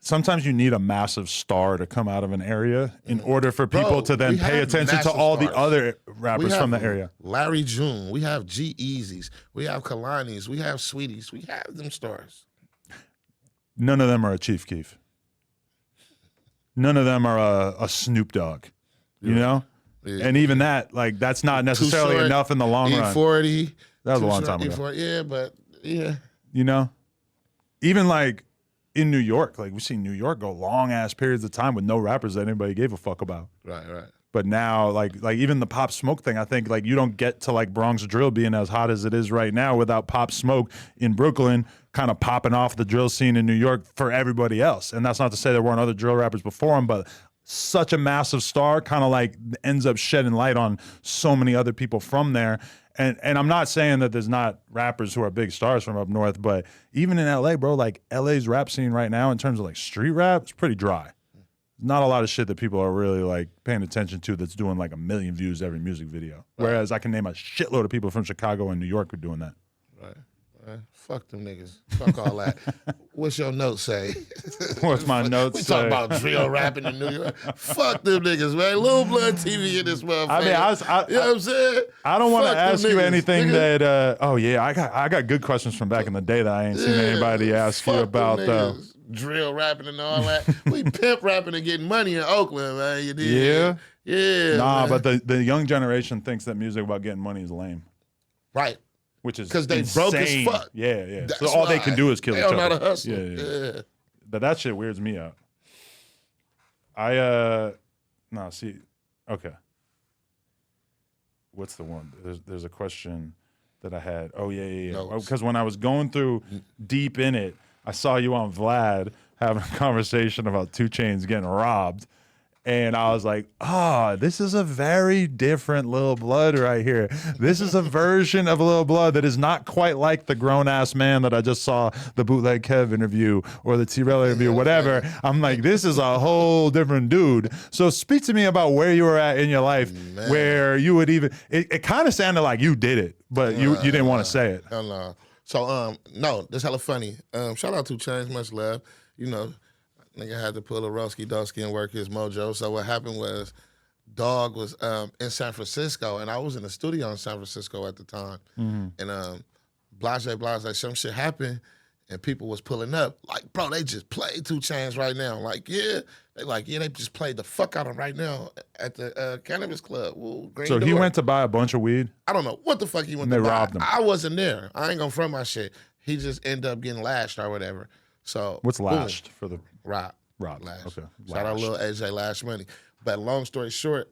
sometimes you need a massive star to come out of an area in order for people to then pay attention to all the other rappers from the area. Larry June, we have G-Eazy's, we have Kalani's, we have Sweeties, we have them stars. None of them are a Chief Keef. None of them are a Snoop Dogg, you know? Yeah. And even that, like, that's not necessarily enough in the long run. E40. That was a long time ago. Yeah, but, yeah. You know? Even, like, in New York, like, we've seen New York go long-ass periods of time with no rappers that anybody gave a fuck about. Right. But now, like even the Pop Smoke thing, I think, like, you don't get to, like, Bronx drill being as hot as it is right now without Pop Smoke in Brooklyn kind of popping off the drill scene in New York for everybody else. And that's not to say there weren't other drill rappers before him, but such a massive star kind of, like, ends up shedding light on so many other people from there. And I'm not saying that there's not rappers who are big stars from up north, but even in LA, bro, like, LA's rap scene right now in terms of, like, street rap, it's pretty dry. Not a lot of shit that people are really, like, paying attention to that's doing, like, 1 million views every music video. Whereas I can name a shitload of people from Chicago and New York who are doing that. Right. Fuck them niggas. Fuck all that. What's your note say? What's my note say? We talking about drill rapping in New York. Fuck them niggas, man. Lil Blood TV in this motherfucker. I mean, you know what I'm saying? I don't want to ask you anything that, oh yeah, I got good questions from back in the day that I ain't seen anybody ask you about. Drill rapping and all that. We pimp rapping and getting money in Oakland, man. You did? Yeah? Yeah. Nah, man. But the young generation thinks that music about getting money is lame. Right. Which is because they broke as fuck. Yeah. So all they can do is kill each other. They don't know how to hustle. Yeah. But that shit weirds me out. Okay. What's the one? There's a question that I had. Oh, yeah. Because when I was going through deep in it, I saw you on Vlad having a conversation about 2Chainz getting robbed. And I was like, this is a very different Lil Blood right here. This is a version of Lil Blood that is not quite like the grown-ass man that I just saw the Bootleg Kev interview or the T-Rail interview, whatever. I'm like, this is a whole different dude. So speak to me about where you were at in your life, where you would even, it kind of sounded like you did it, but you didn't want to say it. No. So, no, that's hella funny. Shout out to 2Chainz, much love. You know, nigga had to pull a Rosky-Dosky and work his mojo. So what happened was Dog was in San Francisco, and I was in the studio in San Francisco at the time. And blase, some shit happened, and people was pulling up. Like, bro, they just played 2Chainz right now. Like, they just played the fuck out of him right now at the Cannabis Club. So he went to buy a bunch of weed? I don't know what the fuck he went to buy. And they robbed him. I wasn't there. I ain't gonna front my shit. He just ended up getting lashed or whatever. So what's lashed for the Rob? Lash. Okay. Shout out Lil AJ Lash Money. But long story short,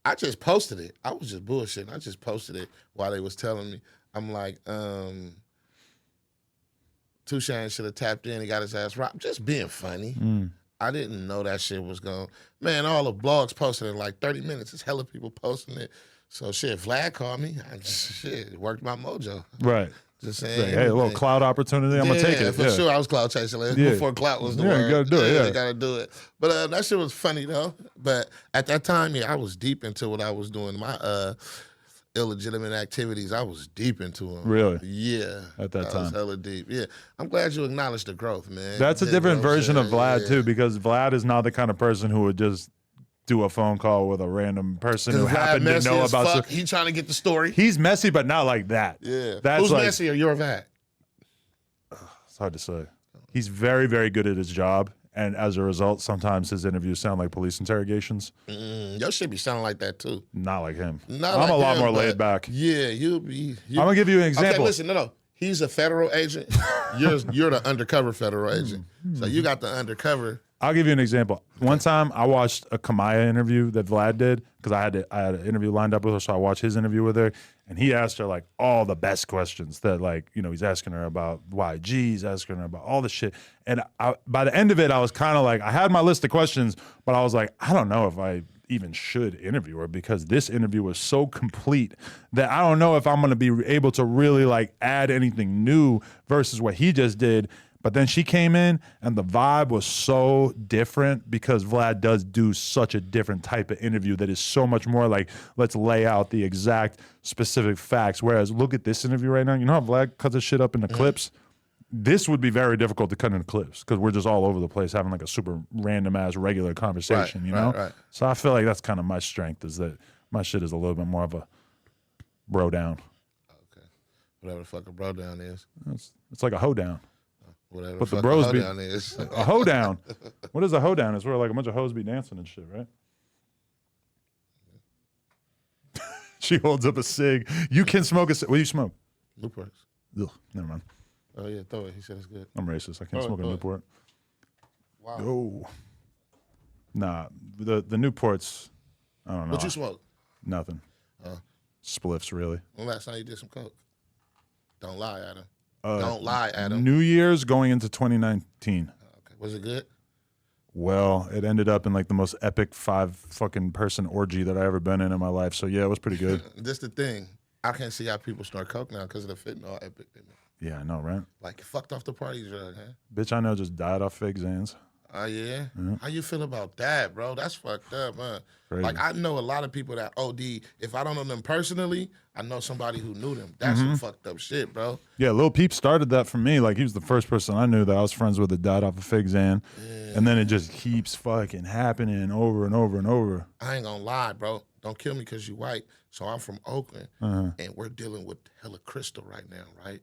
I just posted it. I was just bullshitting. I just posted it while they was telling me. I'm like, 2Chainz should have tapped in. He got his ass robbed. Just being funny. I didn't know that shit was going. Man, all the blogs posted in like 30 minutes. It's hella people posting it. So shit, Vlad called me. It worked my mojo. Right. Just saying. Hey, a little cloud opportunity. I'm gonna take it. For sure. I was cloud chasing before clout was the word. You gotta do it. You gotta do it. But that shit was funny though. But at that time, I was deep into what I was doing. My illegitimate activities, I was deep into them. Really? Yeah. At that time. I was hella deep. Yeah. I'm glad you acknowledged the growth, man. That's a different version of Vlad too, because Vlad is not the kind of person who would just do a phone call with a random person who happened to know about stuff. He trying to get the story. He's messy, but not like that. Yeah. That's Who's like, messier, you or Vlad? It's hard to say. He's very, very good at his job, and as a result, sometimes his interviews sound like police interrogations. Your shit be sounding like that too. Not like him. I'm a lot more laid back. Yeah, you'll be. I'm gonna give you an example. Okay, listen, no. He's a federal agent. You're the undercover federal agent. So you got the undercover. I'll give you an example. One time I watched a Kamaya interview that Vlad did because I had an interview lined up with her, so I watched his interview with her, and he asked her like all the best questions that he's asking her about YG, he's asking her about all the shit. And by the end of it, I was kind of like, I had my list of questions, but I was like, I don't know if I even should interview her because this interview was so complete that I don't know if I'm going to be able to really like add anything new versus what he just did. But then she came in and the vibe was so different because Vlad does do such a different type of interview that is so much more like, let's lay out the exact specific facts. Whereas look at this interview right now. You know how Vlad cuts his shit up into clips? this would be very difficult to cut into clips because we're just all over the place having like a super random ass regular conversation, you know? Right. So I feel like that's kind of my strength is that my shit is a little bit more of a bro down. Okay. Whatever the fuck a bro down is. It's like a hoe down. Whatever But the the fuck bros a be down is. a hoe down. What is a hoe down? It's where like a bunch of hoes be dancing and shit, right? She holds up a cig. You can smoke a cig. What do you smoke? Newports. Ugh, never mind. Oh yeah, throw it. He said it's good. I'm racist. I can't smoke a throw it. Newport. Wow. Oh. Nah, the Newports, I don't know. What you smoke? Nothing. Spliffs, really. When last time you did some coke? Don't lie, Adam. Don't lie, Adam. New Year's going into 2019. Okay. Was it good? Well, it ended up in like the most epic 5 fucking person orgy that I ever been in my life. So yeah, it was pretty good. This the thing. I can't see how people snort coke now because of the fentanyl epic. Yeah, I know, right? Like, fucked off the party drug, huh? Bitch, I know just died off fake Xans. Oh, yeah? How you feel about that, bro? That's fucked up, huh? Crazy. Like, I know a lot of people that OD. If I don't know them personally, I know somebody who knew them. That's some fucked up shit, bro. Yeah, Lil Peep started that for me. Like, he was the first person I knew that I was friends with that died off of fake Xan. Yeah. And then it just keeps fucking happening over and over and over. I ain't gonna lie, bro. Don't kill me because you white. So I'm from Oakland, and we're dealing with hella crystal right now, right?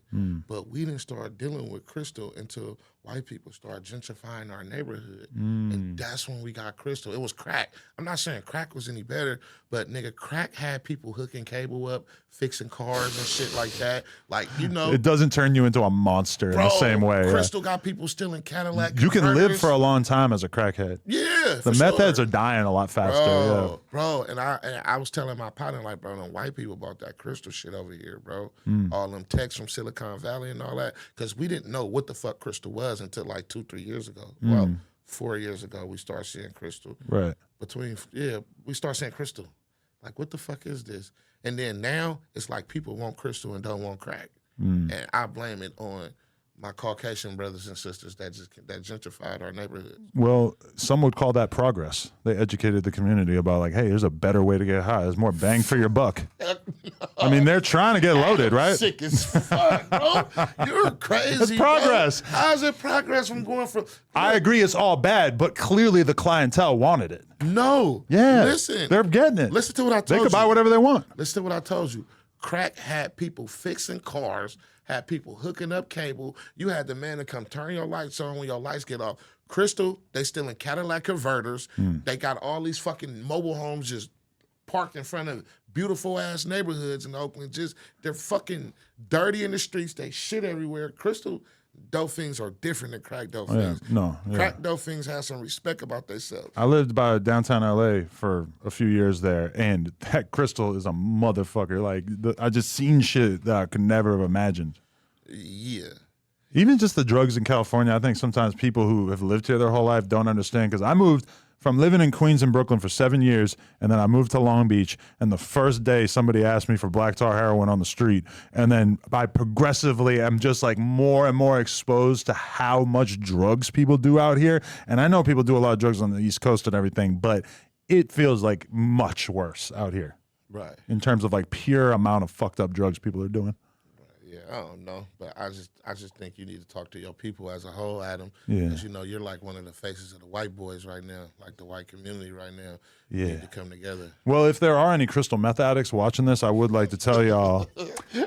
But we didn't start dealing with crystal until white people started gentrifying our neighborhood. And that's when we got crystal. It was crack. I'm not saying crack was any better, but nigga, crack had people hooking cable up, fixing cars and shit like that. Like, you know. It doesn't turn you into a monster in the same way. Crystal got people stealing Cadillac. You can live converters. for a long time as a crackhead. Yeah, The meth heads are dying a lot faster. Bro, and I was telling my partner, like, bro, them white people bought that crystal shit over here, bro. All them techs from Silicon Valley and all that. Because we didn't know what the fuck crystal was until like 2-3 years ago. Well, 4 years ago, we started seeing crystal. Right. We start seeing crystal. Like, what the fuck is this? And then now, it's like people want crystal and don't want crack. And I blame it on my Caucasian brothers and sisters that gentrified our neighborhood. Well, some would call that progress. They educated the community about like, hey, there's a better way to get high. There's more bang for your buck. I mean, they're trying to get loaded, right? Sick as fuck, bro. You're crazy. It's progress. Bro. How's it progress from going from? I agree, it's all bad, but clearly the clientele wanted it. No. Yeah. Listen. They're getting it. Listen to what I told you. They could buy whatever they want. Listen to what I told you. Crack had people fixing cars, had people hooking up cable. You had the man to come turn your lights on when your lights get off. Crystal, they still in Cadillac converters. They got all these fucking mobile homes just parked in front of beautiful ass neighborhoods in Oakland. Just they're fucking dirty in the streets. They shit everywhere. Crystal dope fiends are different than crack dope fiends. Crack dope fiends have some respect about themselves. I lived by downtown LA for a few years there, and that crystal is a motherfucker. Like, I just seen shit that I could never have imagined. Yeah. Even just the drugs in California, I think sometimes people who have lived here their whole life don't understand, because I moved from living in Queens and Brooklyn for 7 years, and then I moved to Long Beach, and the first day somebody asked me for black tar heroin on the street, and then by progressively I'm just like more and more exposed to how much drugs people do out here. And I know people do a lot of drugs on the East Coast and everything, but it feels like much worse out here. Right. In terms of like pure amount of fucked up drugs people are doing. Yeah, I don't know, but I just think you need to talk to your people as a whole, Adam. Yeah. Because, you know, you're like one of the faces of the white boys right now, like the white community right now. Yeah. You need to come together. Well, if there are any crystal meth addicts watching this, I would like to tell y'all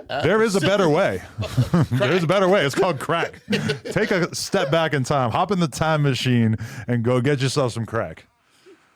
there is a better way. There is a better way. It's called crack. Take a step back in time, hop in the time machine, and go get yourself some crack.